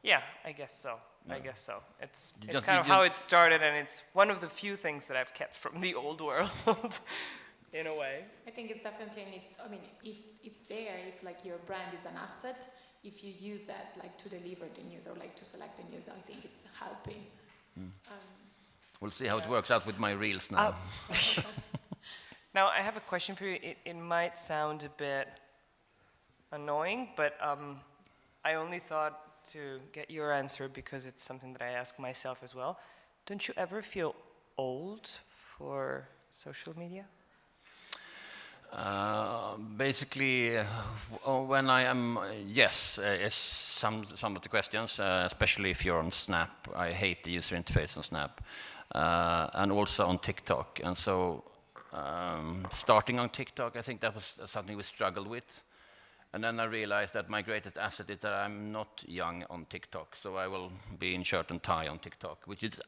Yeah, I guess so. It's kind of how it started, and it's one of the few things that I've kept from the old world, in a way. I think it's definitely if it's there, if like your brand is an asset, if you use that like to deliver the news or like to select the news, I think it's helping. We'll see how it works out with my reels now. Now, I have a question for you. It might sound a bit annoying, but I only thought to get your answer because it's something that I ask myself as well. Don't you ever feel old for social media? Basically, when I am, yes, some of the questions, especially if you're on Snap. I hate the user interface on Snap, and also on TikTok. And so, starting on TikTok, I think that was something we struggled with. And then I realized that my greatest asset is that I'm not young on TikTok, so I will be in shirt and tie on TikTok, which is,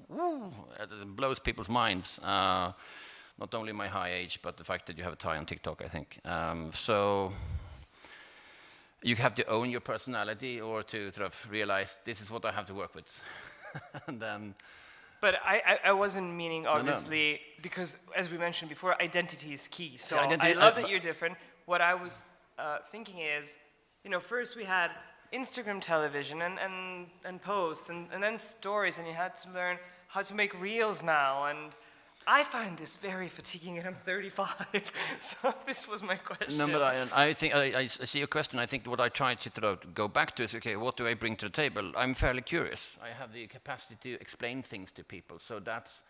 it blows people's minds. Not only my high age, but the fact that you have a tie on TikTok, I think. So you have to own your personality or to sort of realize this is what I have to work with. And then. But I wasn't meaning, obviously, because as we mentioned before, identity is key. So I love that you're different. What I was thinking is, first we had Instagram television and posts and then stories, and you had to learn how to make reels now. And I find this very fatiguing, and I'm 35, so this was my question. No, but I think I see your question. I think what I try to sort of go back to is, okay, what do I bring to the table? I'm fairly curious. I have the capacity to explain things to people, so that's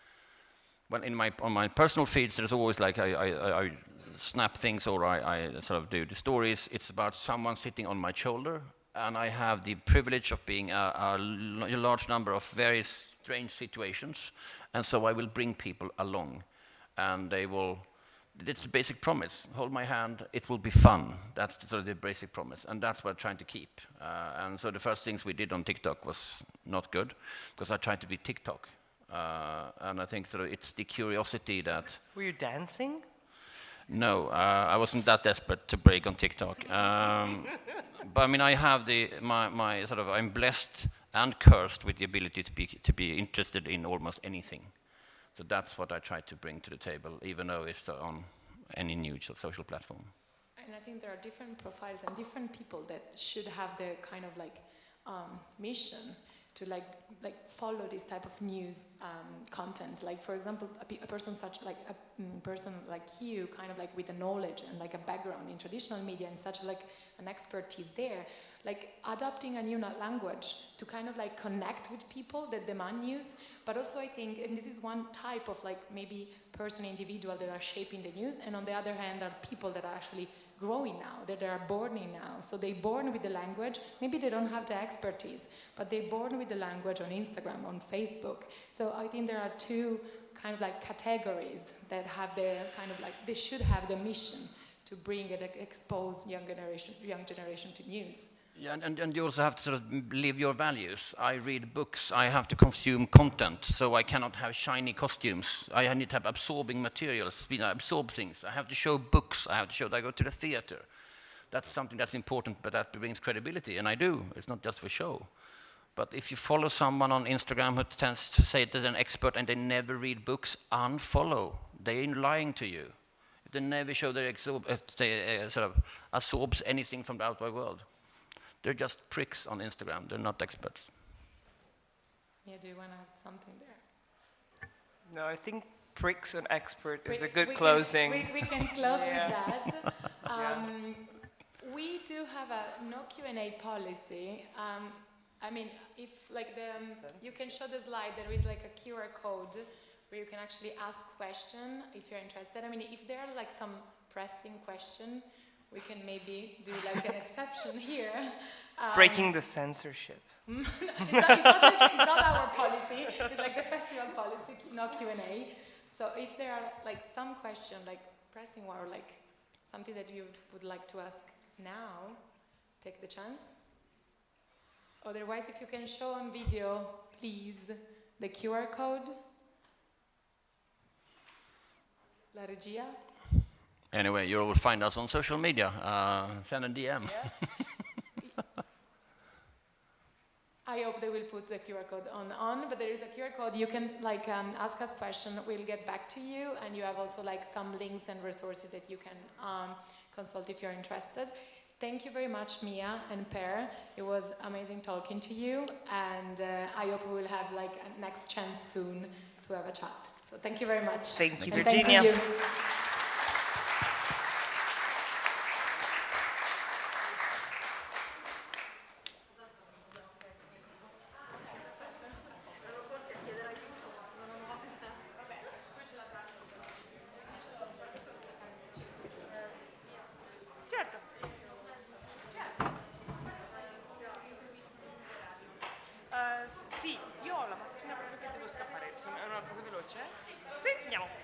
when on my personal feeds, there's always like I snap things or I sort of do the stories. It's about someone sitting on my shoulder, and I have the privilege of being a large number of very strange situations, and so I will bring people along, and they will. It's a basic promise. Hold my hand. It will be fun. That's sort of the basic promise, and that's what I'm trying to keep. And so the first things we did on TikTok was not good, because I tried to be TikTok. And I think sort of it's the curiosity that... Were you dancing? No, I wasn't that desperate to break on TikTok. But I mean, I have my sort of, I'm blessed and cursed with the ability to be interested in almost anything. So that's what I try to bring to the table, even though it's on any new social platform. And I think there are different profiles and different people that should have their kind of like mission to like follow this type of news content. Like, for example, a person like you, kind of like with the knowledge and like a background in traditional media and such like an expertise there, like adopting a new language to kind of like connect with people that demand news. But also I think, and this is one type of like maybe person, individual that are shaping the news, and on the other hand are people that are actually growing now, that they are born in now. So they're born with the language. Maybe they don't have the expertise, but they're born with the language on Instagram, on Facebook. So I think there are two kind of like categories that have their kind of like, they should have the mission to bring and expose young generation to news. Yeah, and you also have to sort of live your values. I read books, I have to consume content, so I cannot have shiny costumes. I need to have absorbing materials, absorb things. I have to show books, I have to show that I go to the theater. That's something that's important, but that brings credibility, and I do. It's not just for show. But if you follow someone on Instagram who tends to say they're an expert and they never read books, unfollow. They're lying to you. If they never show they sort of absorbs anything from the outside world. They're just pricks on Instagram. They're not experts. Yeah, do you want to have something there? No, I think pricks and expert is a good closing. We can close with that. We do have a no Q&A policy. I mean, if like you can show the slide, there is like a QR code where you can actually ask question if you're interested. I mean, if there are like some pressing question, we can maybe do like an exception here. Breaking the censorship. it's not our policy. It's like the festival policy, no Q&A. So if there are like some question, like pressing one, or like something that you would like to ask now, take the chance. Otherwise, if you can show on video, please, the QR code. La regia. Anyway, you will find us on social media. Send a DM. Yeah. I hope they will put the QR code on, but there is a QR code. You can like ask us questions. We'll get back to you, and you have also like some links and resources that you can consult if you're interested. Thank you very much, Mia and Per. It was amazing talking to you, and I hope we will have like a next chance soon to have a chat. So thank you very much. Thank you, and Virginia. Thank you. Sì, io ho la macchina proprio che devo scappare, è una cosa veloce? Sì, andiamo.